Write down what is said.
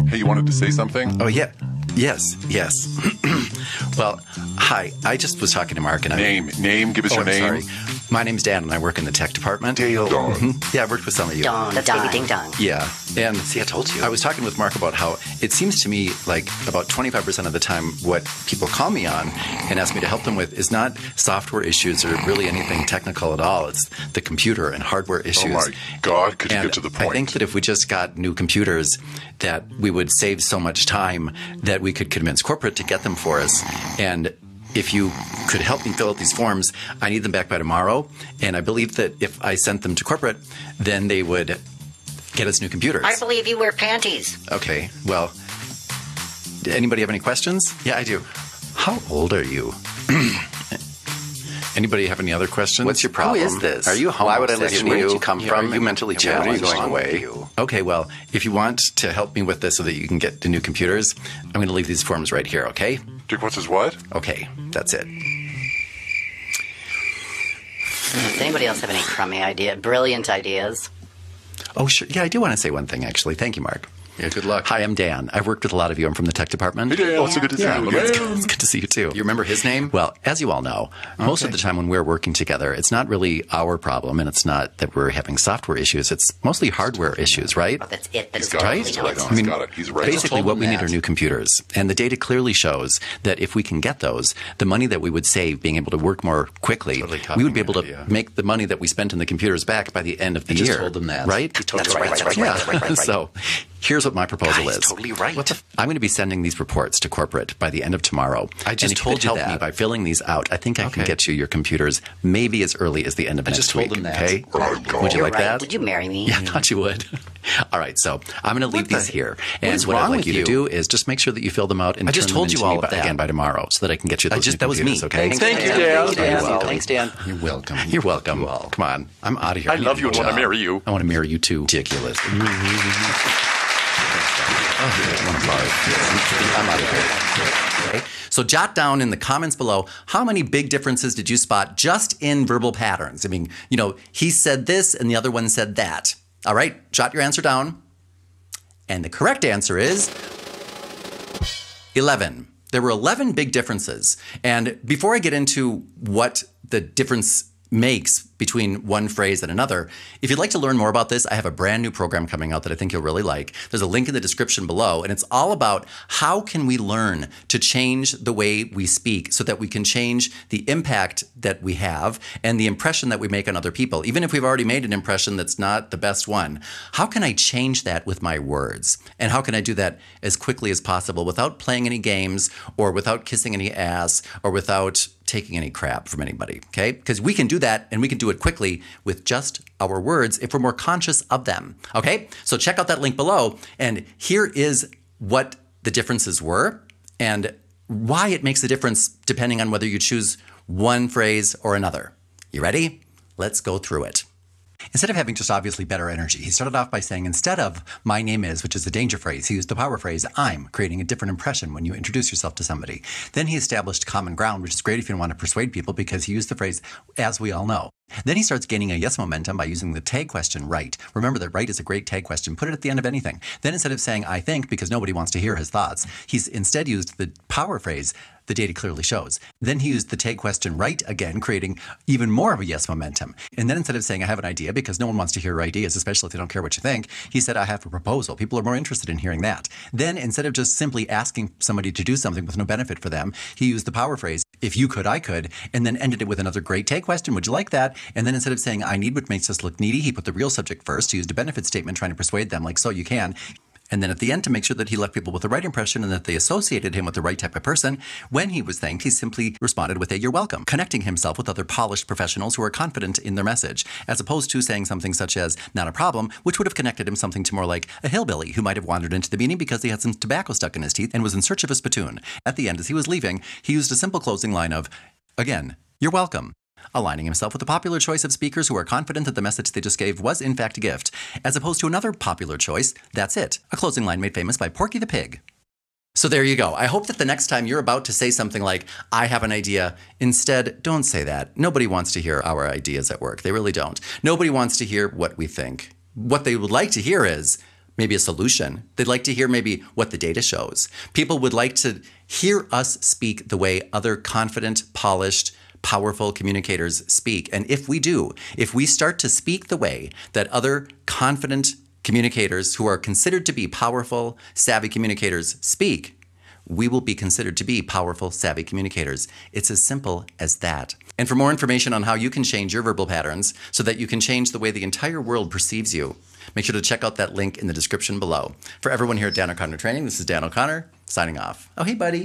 Hey, you wanted to say something? Oh, yeah. Yes. Well, hi. I just was talking to Mark and Name. Give us your name. Sorry. My name's Dan, and I work in the tech department. Dale. Yeah, I've worked with some of you. That's baby ding dong. Yeah. And See, I told you. I was talking with Mark about how it seems to me like about 25% of the time what people call me on and ask me to help them with is not software issues or really anything technical at all. It's the computer and hardware issues. Oh, my God. Could you And get to the point? I think that if we just got new computers, that we would save so much time that we could convince corporate to get them for us. And if you could help me fill out these forms, I need them back by tomorrow. And I believe that if I sent them to corporate, then they would get us new computers. I believe you wear panties. Okay, well, anybody have any questions? Yeah, I do. How old are you? Anybody have any other questions? What's your problem? Who is this? Are you Why would I listen to Where you? did you come from? Are you mentally And where are you challenged? going away? Okay, well, if you want to help me with this so that you can get the new computers, I'm going to leave these forms right here, okay? Dick, what's his what? Okay, that's it. Does anybody else have any crummy brilliant ideas? Oh, sure. Yeah, I do want to say one thing, actually. Thank you, Mark. Yeah, good luck. Hi, I'm Dan. I've worked with a lot of you. I'm from the tech department. Hey, Dale. So good to see you. It's good to see you, too. You remember his name? Well, as you all know, most of the time when we're working together, it's not really our problem, and it's not that we're having software issues. It's mostly hardware issues, right? Oh, that's it. That's got it. totally He's not. right. He's got it. He's right. Basically, what we need that. are new computers. And the data clearly shows that if we can get those, the money that we would save being able to work more quickly, we would be able to make the money that we spent in the computers back by the end of the year. just told them that. Right? That's right. Yeah. So here's what my proposal He's is. totally right. I'm going to be sending these reports to corporate by the end of tomorrow. I just and if told you you could help that. me by filling these out. I think I can Okay. get you your computers maybe as early as the end of next just told week. them that. Okay? Oh, Would you You're like right. that? Would you marry me? Yeah, I thought you would. All right, so I'm going to leave these here. And is what I'd wrong like with you to you? do is just make sure that you fill them out and I just turn told them you into all me of that. again by tomorrow so that I can get you those new that was me. computers, okay? Thank you, Dan. Thanks, Dan. You're welcome. You're welcome. Come on. I'm out of here. I love you and want to marry you. I want to marry you too. Ridiculous. I'm out of here. Okay. So jot down in the comments below, how many big differences did you spot just in verbal patterns? I mean, he said this and the other one said that. All right, jot your answer down. And the correct answer is 11. There were 11 big differences. And before I get into what the difference makes between one phrase and another, if you'd like to learn more about this, I have a brand new program coming out that I think you'll really like. There's a link in the description below, and it's all about how can we learn to change the way we speak so that we can change the impact that we have and the impression that we make on other people. Even if we've already made an impression that's not the best one, how can I change that with my words? And how can I do that as quickly as possible without playing any games or without kissing any ass or without taking any crap from anybody, okay? Because we can do that, and we can do it quickly with just our words if we're more conscious of them, okay? So check out that link below, and here is what the differences were and why it makes a difference depending on whether you choose one phrase or another. You ready? Let's go through it. Instead of having just obviously better energy, he started off by saying, instead of "my name is," which is the danger phrase, he used the power phrase "I'm," creating a different impression when you introduce yourself to somebody. Then he established common ground, which is great if you want to persuade people because he used the phrase "as we all know." Then he starts gaining a yes momentum by using the tag question "right." Remember that "right" is a great tag question. Put it at the end of anything. Then instead of saying "I think," because nobody wants to hear his thoughts, he's instead used the power phrase "the data clearly shows." Then he used the tag question "right" again, creating even more of a yes momentum. And then instead of saying "I have an idea," because no one wants to hear your ideas, especially if they don't care what you think, he said "I have a proposal." People are more interested in hearing that. Then instead of just simply asking somebody to do something with no benefit for them, he used the power phrase "if you could, I could," and then ended it with another great tag question. Would you like that? And then instead of saying "I need," which makes us look needy, he put the real subject first. He used a benefit statement trying to persuade them, like "so you can." And then at the end, to make sure that he left people with the right impression and that they associated him with the right type of person, when he was thanked, he simply responded with a "you're welcome," connecting himself with other polished professionals who are confident in their message, as opposed to saying something such as "not a problem," which would have connected him something to more like a hillbilly who might have wandered into the meeting because he had some tobacco stuck in his teeth and was in search of a spittoon. At the end, as he was leaving, he used a simple closing line of, again, "you're welcome," aligning himself with a popular choice of speakers who are confident that the message they just gave was in fact a gift, as opposed to another popular choice, "that's it," a closing line made famous by Porky the Pig. So there you go. I hope that the next time you're about to say something like, "I have an idea," instead, don't say that. Nobody wants to hear our ideas at work. They really don't. Nobody wants to hear what we think. What they would like to hear is, maybe a solution. They'd like to hear maybe what the data shows. People would like to hear us speak the way other confident, polished, powerful communicators speak. And if we start to speak the way that other confident communicators who are considered to be powerful, savvy communicators speak, we will be considered to be powerful, savvy communicators. It's as simple as that. And for more information on how you can change your verbal patterns so that you can change the way the entire world perceives you, make sure to check out that link in the description below. For everyone here at Dan O'Connor Training, this is Dan O'Connor signing off. Oh, hey, buddy.